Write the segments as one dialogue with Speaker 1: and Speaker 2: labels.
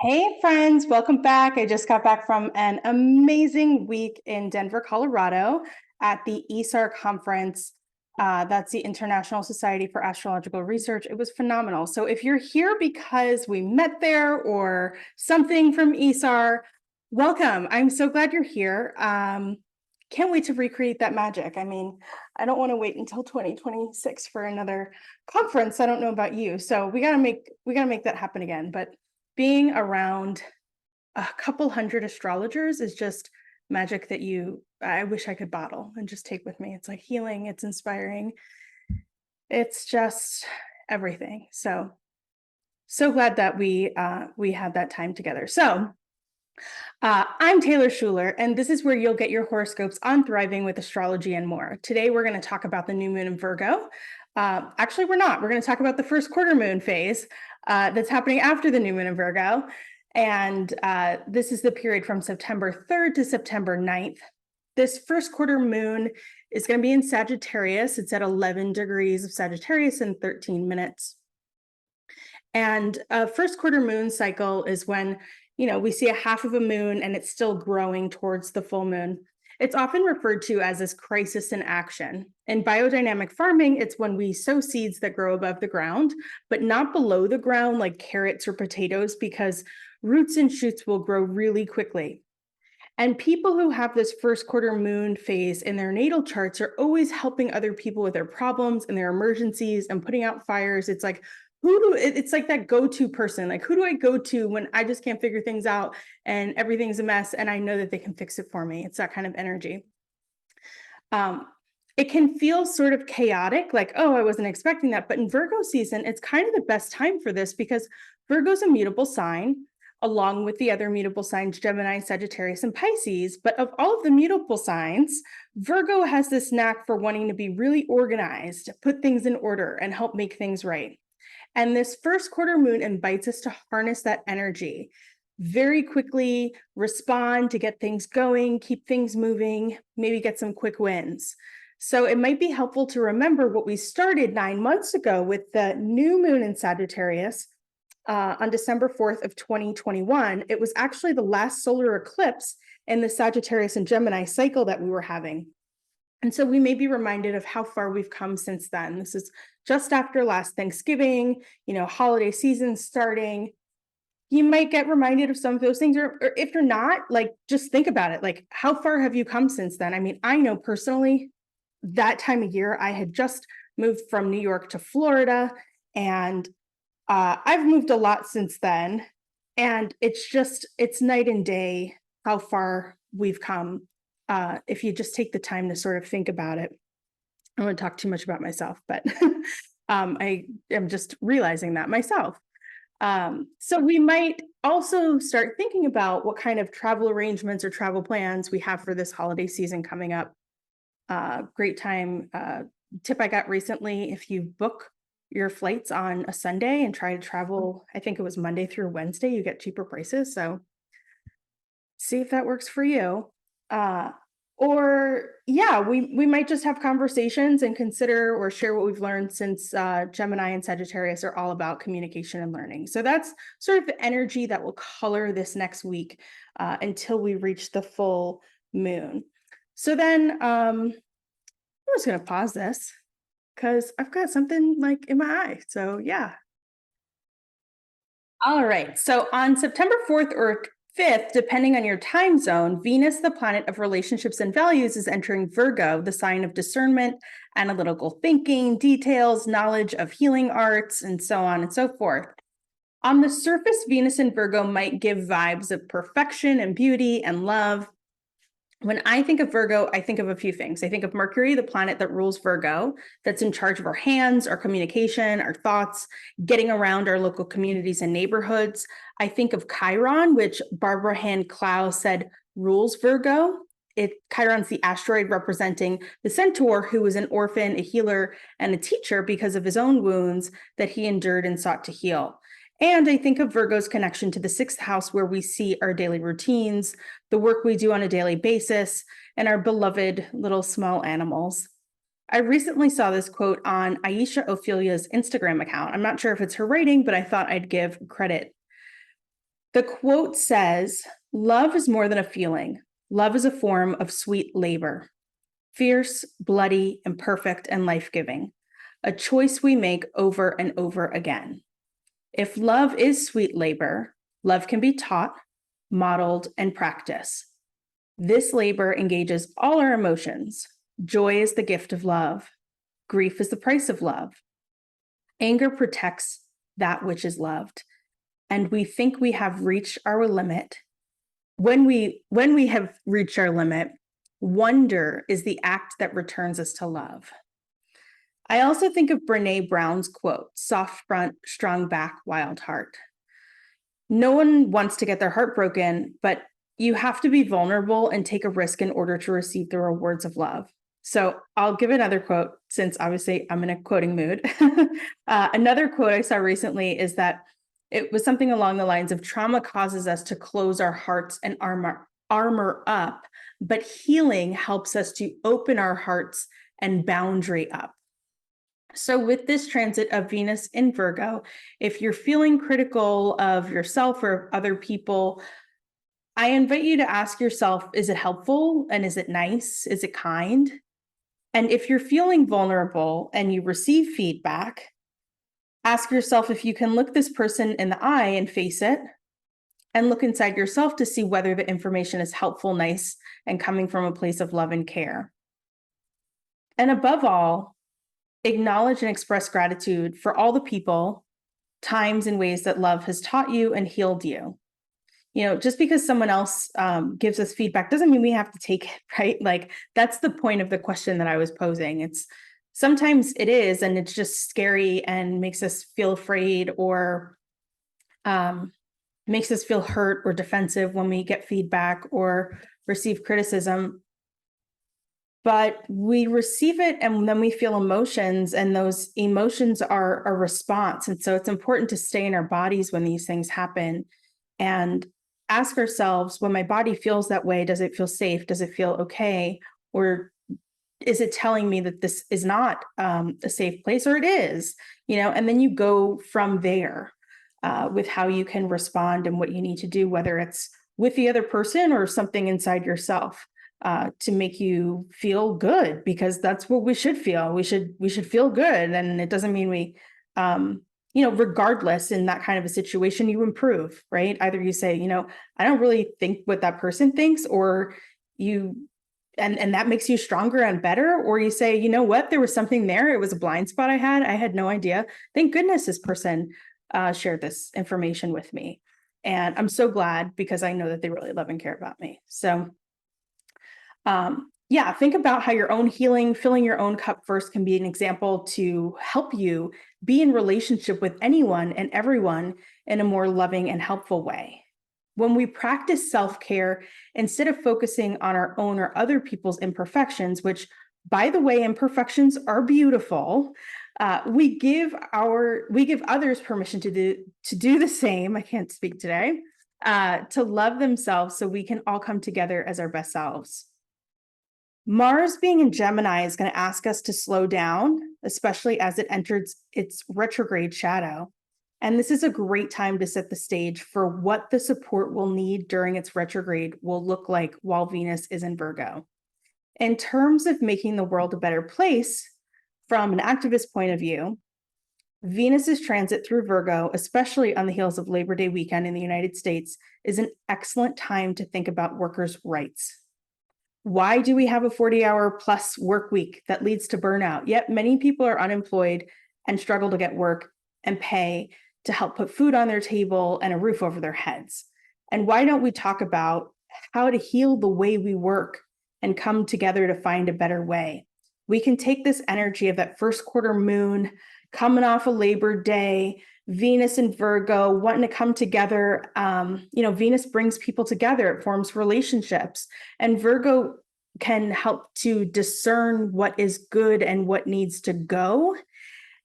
Speaker 1: Hey friends, welcome back. I just got back from an amazing week in Denver, Colorado at the ESAR conference. That's the International Society for Astrological Research. It was phenomenal. So if you're here because we met there or something from ESAR, welcome. I'm so glad you're here. Can't wait to recreate that magic. I mean, I don't want to wait until 2026 for another conference. I don't know about you. So we gotta make that happen again. But being around a couple hundred astrologers is just magic that I wish I could bottle and just take with me. It's like healing, it's inspiring. It's just everything. So glad that we had that time together. So I'm Taylor Schuler, and this is where you'll get your horoscopes on thriving with astrology and more. Today, we're going to talk about the new moon in Virgo. Actually, we're not. We're going to talk about the first quarter moon phase that's happening after the new moon in Virgo. And this is the period from September 3rd to September 9th. This first quarter moon is going to be in Sagittarius. It's at 11 degrees of Sagittarius in 13 minutes. And a first quarter moon cycle is when we see a half of a moon and it's still growing towards the full moon. It's often referred to as this crisis in action. In biodynamic farming, it's when we sow seeds that grow above the ground, but not below the ground like carrots or potatoes, because roots and shoots will grow really quickly. And people who have this first quarter moon phase in their natal charts are always helping other people with their problems and their emergencies and putting out fires. It's like, it's like that go-to person. Like, who do I go to when I just can't figure things out and everything's a mess and I know that they can fix it for me? It's that kind of energy. It can feel sort of chaotic, like, oh, I wasn't expecting that. But in Virgo season, it's kind of the best time for this because Virgo's a mutable sign, along with the other mutable signs, Gemini, Sagittarius, and Pisces. But of all of the mutable signs, Virgo has this knack for wanting to be really organized, put things in order, and help make things right. And this first quarter moon invites us to harness that energy, very quickly respond to get things going, keep things moving, maybe get some quick wins. So it might be helpful to remember what we started 9 months ago with the new moon in Sagittarius on December 4th of 2021. It was actually the last solar eclipse in the Sagittarius and Gemini cycle that we were having. And so we may be reminded of how far we've come since then. This is just after last Thanksgiving, holiday season starting. You might get reminded of some of those things, or if you're not, like, just think about it. Like, how far have you come since then? I mean, I know personally that time of year, I had just moved from New York to Florida, and I've moved a lot since then. And it's night and day how far we've come. If you just take the time to sort of think about it. I don't want to talk too much about myself, but I am just realizing that myself. So we might also start thinking about what kind of travel arrangements or travel plans we have for this holiday season coming up. Great time tip I got recently: if you book your flights on a Sunday and try to travel, I think it was Monday through Wednesday, you get cheaper prices. So see if that works for you. We might just have conversations and consider or share what we've learned, since Gemini and Sagittarius are all about communication and learning. So that's sort of the energy that will color this next week until we reach the full moon. So then I'm just going to pause this because I've got something like in my eye. So yeah. All right. So on September 4th or 5th, depending on your time zone, Venus, the planet of relationships and values, is entering Virgo, the sign of discernment, analytical thinking, details, knowledge of healing arts, and so on and so forth. On the surface, Venus in Virgo might give vibes of perfection and beauty and love. When I think of Virgo, I think of a few things. I think of Mercury, the planet that rules Virgo, that's in charge of our hands, our communication, our thoughts, getting around our local communities and neighborhoods. I think of Chiron, which Barbara Hand Clow said rules Virgo. Chiron's the asteroid representing the centaur, who was an orphan, a healer, and a teacher because of his own wounds that he endured and sought to heal. And I think of Virgo's connection to the 6th house, where we see our daily routines, the work we do on a daily basis, and our beloved little small animals. I recently saw this quote on Aisha Ophelia's Instagram account. I'm not sure if it's her writing, but I thought I'd give credit. The quote says, "Love is more than a feeling. Love is a form of sweet labor, fierce, bloody, imperfect, and life-giving, a choice we make over and over again. If love is sweet labor, love can be taught, modeled, and practiced. This labor engages all our emotions. Joy is the gift of love. Grief is the price of love. Anger protects that which is loved, and we think we have reached our limit. When we have reached our limit, wonder is the act that returns us to love." I also think of Brené Brown's quote, "Soft front, strong back, wild heart." No one wants to get their heart broken, but you have to be vulnerable and take a risk in order to receive the rewards of love. So I'll give another quote, since obviously I'm in a quoting mood. Another quote I saw recently is that it was something along the lines of, "Trauma causes us to close our hearts and armor up, but healing helps us to open our hearts and boundary up." So with this transit of Venus in Virgo, if you're feeling critical of yourself or of other people, I invite you to ask yourself, is it helpful? And is it nice? Is it kind? And if you're feeling vulnerable and you receive feedback, ask yourself if you can look this person in the eye and face it, and look inside yourself to see whether the information is helpful, nice, and coming from a place of love and care. And above all, acknowledge and express gratitude for all the people, times, and ways that love has taught you and healed you. Just because someone else gives us feedback doesn't mean we have to take it, right? Like, that's the point of the question that I was posing. It's sometimes it is, and it's just scary and makes us feel afraid, or makes us feel hurt or defensive when we get feedback or receive criticism. But we receive it and then we feel emotions, and those emotions are a response. And so it's important to stay in our bodies when these things happen and ask ourselves, when my body feels that way, does it feel safe? Does it feel okay? Or is it telling me that this is not a safe place, or it is? And then you go from there with how you can respond and what you need to do, whether it's with the other person or something inside yourself. To make you feel good, because that's what we should feel. We should feel good, and it doesn't mean we, regardless, in that kind of a situation, you improve, right? Either you say, I don't really think what that person thinks, or and that makes you stronger and better, or you say, you know what, there was something there. It was a blind spot I had no idea. Thank goodness this person shared this information with me, and I'm so glad, because I know that they really love and care about me. So. Think about how your own healing, filling your own cup first, can be an example to help you be in relationship with anyone and everyone in a more loving and helpful way. When we practice self-care, instead of focusing on our own or other people's imperfections, which, by the way, imperfections are beautiful, we give others permission to do the same. I can't speak today. To love themselves, so we can all come together as our best selves. Mars being in Gemini is going to ask us to slow down, especially as it enters its retrograde shadow. And this is a great time to set the stage for what the support we'll need during its retrograde will look like while Venus is in Virgo. In terms of making the world a better place, from an activist point of view, Venus's transit through Virgo, especially on the heels of Labor Day weekend in the United States, is an excellent time to think about workers' rights. Why do we have a 40-hour plus work week that leads to burnout? Yet many people are unemployed and struggle to get work and pay to help put food on their table and a roof over their heads. And why don't we talk about how to heal the way we work and come together to find a better way? We can take this energy of that first quarter moon coming off of Labor Day, Venus and Virgo wanting to come together. Venus brings people together. It forms relationships. And Virgo can help to discern what is good and what needs to go.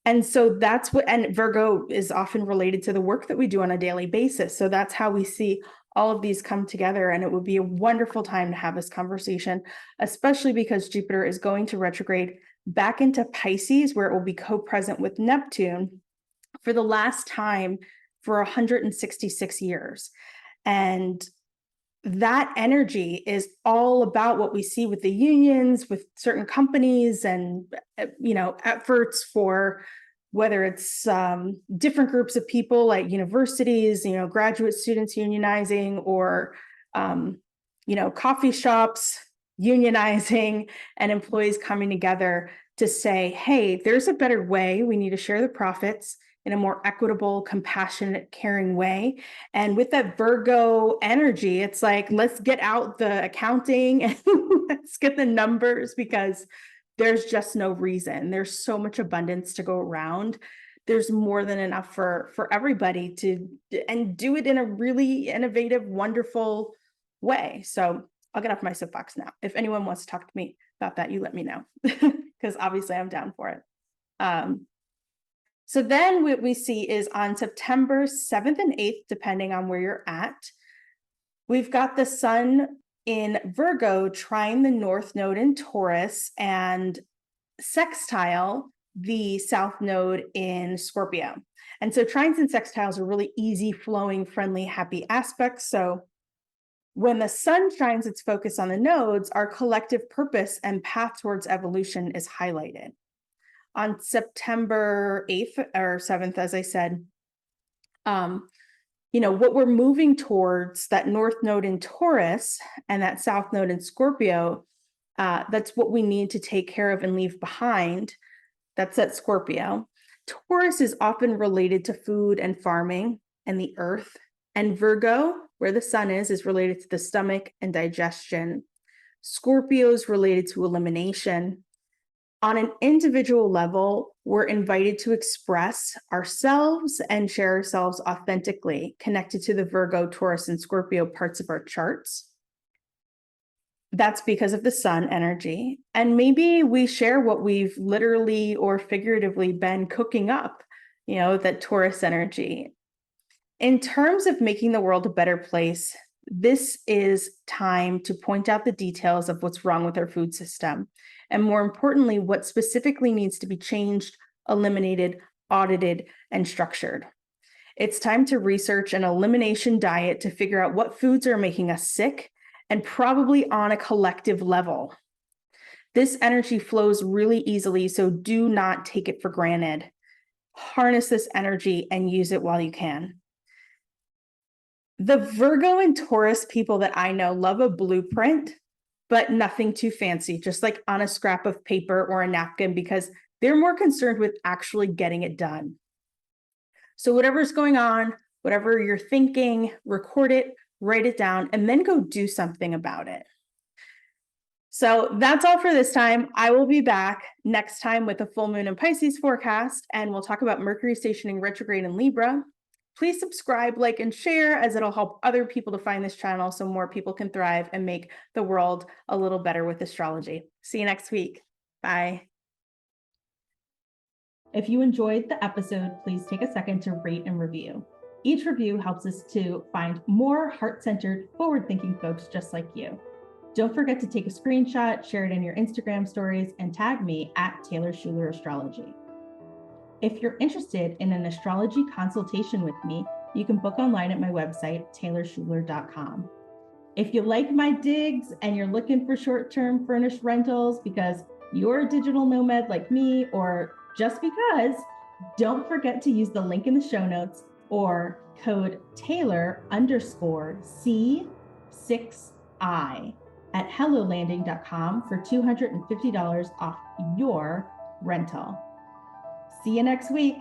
Speaker 1: And so and Virgo is often related to the work that we do on a daily basis. So that's how we see all of these come together. And it would be a wonderful time to have this conversation, especially because Jupiter is going to retrograde back into Pisces, where it will be co-present with Neptune for the last time for 166 years. And that energy is all about what we see with the unions, with certain companies, and efforts for whether it's different groups of people like universities, graduate students unionizing, or coffee shops unionizing, and employees coming together to say, hey, there's a better way. We need to share the profits in a more equitable, compassionate, caring way. And with that Virgo energy, it's like, let's get out the accounting and let's get the numbers, because there's just no reason. There's so much abundance to go around. There's more than enough for everybody and do it in a really innovative, wonderful way. So I'll get off my soapbox now. If anyone wants to talk to me about that, you let me know, because obviously I'm down for it. So then what we see is on September 7th and 8th, depending on where you're at, we've got the sun in Virgo trine the north node in Taurus and sextile the south node in Scorpio. And so trines and sextiles are really easy, flowing, friendly, happy aspects. So when the sun shines its focus on the nodes, our collective purpose and path towards evolution is highlighted. On September 8th or 7th, as I said, what we're moving towards, that north node in Taurus and that south node in Scorpio, that's what we need to take care of and leave behind. That's at Scorpio. Taurus is often related to food and farming and the earth. And Virgo, where the sun is related to the stomach and digestion. Scorpio is related to elimination. On an individual level, we're invited to express ourselves and share ourselves authentically, connected to the Virgo, Taurus, and Scorpio parts of our charts. That's because of the sun energy. And maybe we share what we've literally or figuratively been cooking up, that Taurus energy. In terms of making the world a better place, this is time to point out the details of what's wrong with our food system. And more importantly, what specifically needs to be changed, eliminated, audited, and structured. It's time to research an elimination diet to figure out what foods are making us sick, and probably on a collective level. This energy flows really easily, so do not take it for granted. Harness this energy and use it while you can. The Virgo and Taurus people that I know love a blueprint, but nothing too fancy, just like on a scrap of paper or a napkin, because they're more concerned with actually getting it done. So whatever's going on, whatever you're thinking, record it, write it down, and then go do something about it. So that's all for this time. I will be back next time with a full moon in Pisces forecast, and we'll talk about Mercury stationing retrograde in Libra. Please subscribe, like, and share, as it'll help other people to find this channel so more people can thrive and make the world a little better with astrology. See you next week. Bye. If you enjoyed the episode, please take a second to rate and review. Each review helps us to find more heart-centered, forward-thinking folks just like you. Don't forget to take a screenshot, share it in your Instagram stories, and tag me at Taylor Schuler Astrology. If you're interested in an astrology consultation with me, you can book online at my website, taylorschuler.com. If you like my digs and you're looking for short-term furnished rentals because you're a digital nomad like me, or just because, don't forget to use the link in the show notes or code Taylor_C6I at hellolanding.com for $250 off your rental. See you next week.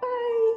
Speaker 1: Bye.